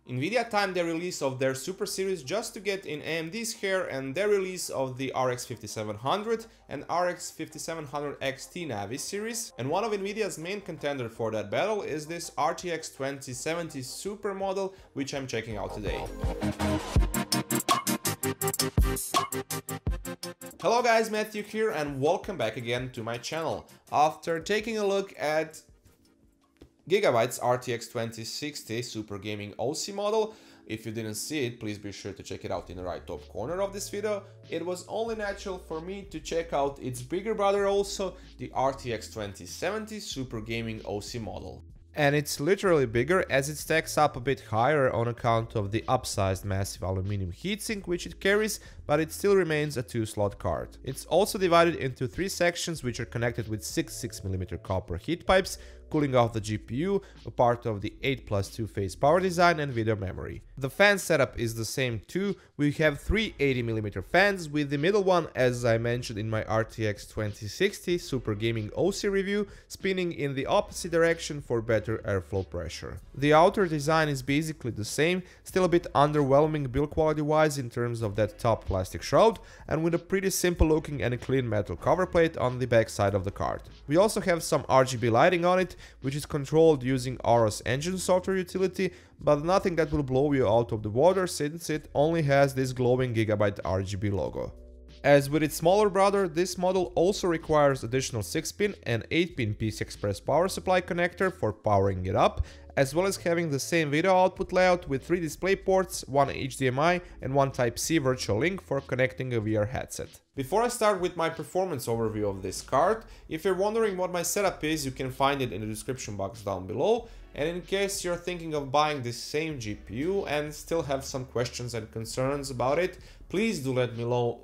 Nvidia timed the release of their Super series just to get in AMD's hair, and their release of the RX 5700 and RX 5700 XT Navi series. And one of Nvidia's main contender for that battle is this RTX 2070 Super model, which I'm checking out today. Hello guys, Matthew here and welcome back again to my channel. After taking a look at Gigabyte's RTX 2060 Super Gaming OC model, if you didn't see it, please be sure to check it out in the right top corner of this video. It was only natural for me to check out its bigger brother also, the RTX 2070 Super Gaming OC model. And it's literally bigger as it stacks up a bit higher on account of the upsized massive aluminum heatsink which it carries, but it still remains a 2-slot card. It's also divided into 3 sections which are connected with 6 6mm copper heat pipes, cooling off the GPU, a part of the 8+2 phase power design and video memory. The fan setup is the same too. We have 3 80mm fans, with the middle one, as I mentioned in my RTX 2060 Super Gaming OC review, spinning in the opposite direction for better airflow pressure. The outer design is basically the same, still a bit underwhelming build quality wise in terms of that top plastic shroud, and with a pretty simple looking and clean metal cover plate on the back side of the card. We also have some RGB lighting on it, which is controlled using Aura's engine software utility, but nothing that will blow you out of the water since it only has this glowing Gigabyte RGB logo. As with its smaller brother, this model also requires additional 6-pin and 8-pin PCI Express power supply connector for powering it up, as well as having the same video output layout with 3 display ports, 1 HDMI and 1 Type-C virtual link for connecting a VR headset. Before I start with my performance overview of this card, if you're wondering what my setup is, you can find it in the description box down below. And in case you're thinking of buying this same GPU and still have some questions and concerns about it, please do let me know.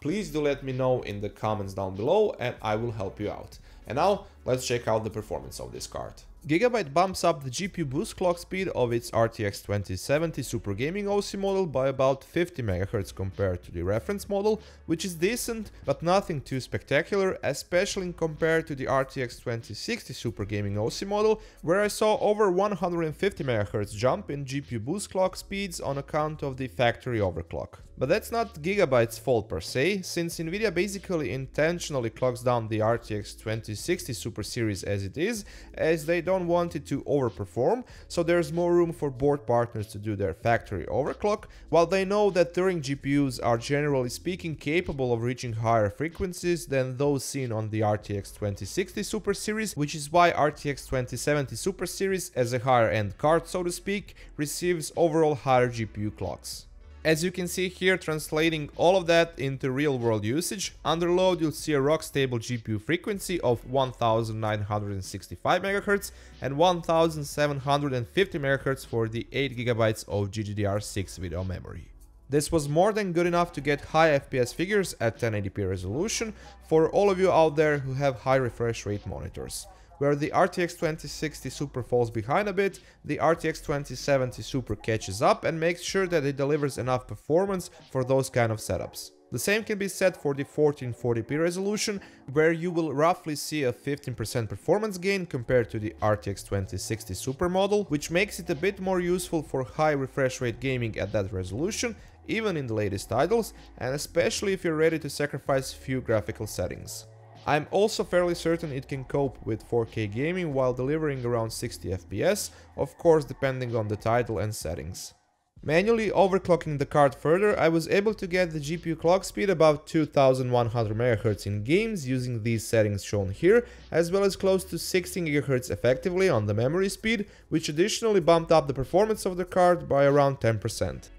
Please do let me know in the comments down below and I will help you out. And now let's check out the performance of this card. Gigabyte bumps up the GPU boost clock speed of its RTX 2070 Super Gaming OC model by about 50 MHz compared to the reference model, which is decent but nothing too spectacular, especially compared to the RTX 2060 Super Gaming OC model, where I saw over 150 MHz jump in GPU boost clock speeds on account of the factory overclock. But that's not Gigabyte's fault per se, since Nvidia basically intentionally clocks down the RTX 2060 Super series as it is, as they don't want it to overperform, so there's more room for board partners to do their factory overclock, while they know that Turing GPUs are generally speaking capable of reaching higher frequencies than those seen on the RTX 2060 Super series, which is why RTX 2070 Super series, as a higher end card so to speak, receives overall higher GPU clocks. As you can see here, translating all of that into real-world usage, under load you'll see a rock-stable GPU frequency of 1965 MHz and 1750 MHz for the 8GB of GDDR6 video memory. This was more than good enough to get high FPS figures at 1080p resolution for all of you out there who have high refresh rate monitors. Where the RTX 2060 Super falls behind a bit, the RTX 2070 Super catches up and makes sure that it delivers enough performance for those kind of setups. The same can be said for the 1440p resolution, where you will roughly see a 15% performance gain compared to the RTX 2060 Super model, which makes it a bit more useful for high refresh rate gaming at that resolution, even in the latest titles, and especially if you're ready to sacrifice few graphical settings. I'm also fairly certain it can cope with 4K gaming while delivering around 60 FPS, of course depending on the title and settings. Manually overclocking the card further, I was able to get the GPU clock speed above 2100 MHz in games using these settings shown here, as well as close to 16 GHz effectively on the memory speed, which additionally bumped up the performance of the card by around 10%.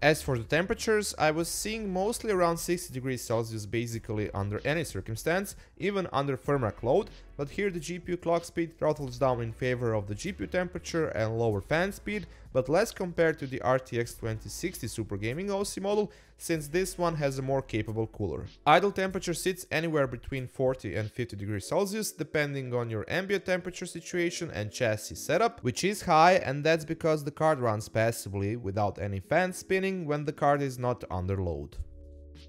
As for the temperatures, I was seeing mostly around 60 degrees Celsius basically under any circumstance, even under firmware load, but here the GPU clock speed throttles down in favor of the GPU temperature and lower fan speed, but less compared to the RTX 2060 Super Gaming OC model, since this one has a more capable cooler. Idle temperature sits anywhere between 40 and 50 degrees Celsius, depending on your ambient temperature situation and chassis setup, which is high, and that's because the card runs passively without any fan spinning when the card is not under load.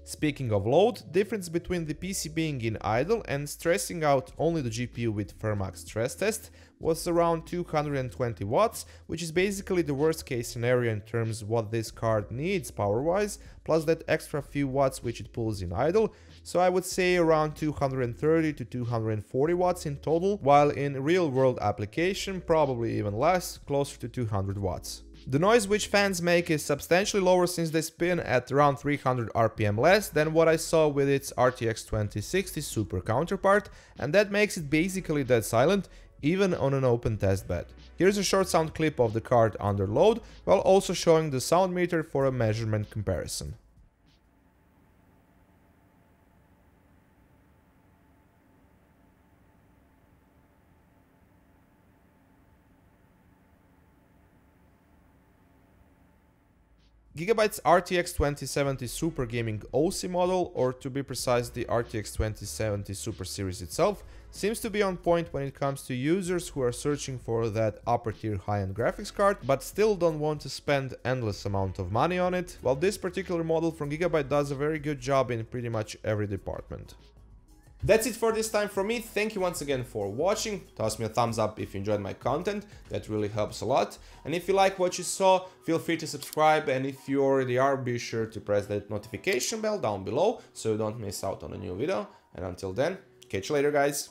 Speaking of load, difference between the PC being in idle and stressing out only the GPU with Fermax stress test was around 220 watts, which is basically the worst case scenario in terms of what this card needs power-wise, plus that extra few watts which it pulls in idle, so I would say around 230 to 240 watts in total, while in real-world application probably even less, closer to 200 watts. The noise which fans make is substantially lower since they spin at around 300 RPM less than what I saw with its RTX 2060 Super counterpart, and that makes it basically dead silent, even on an open testbed. Here's a short sound clip of the card under load, while also showing the sound meter for a measurement comparison. Gigabyte's RTX 2070 Super Gaming OC model, or to be precise the RTX 2070 Super series itself, seems to be on point when it comes to users who are searching for that upper tier high-end graphics card but still don't want to spend endless amount of money on it, while this particular model from Gigabyte does a very good job in pretty much every department. That's it for this time from me. Thank you once again for watching. Toss me a thumbs up if you enjoyed my content, that really helps a lot. And if you like what you saw, feel free to subscribe, and if you already are, be sure to press that notification bell down below so you don't miss out on a new video. And until then, catch you later guys.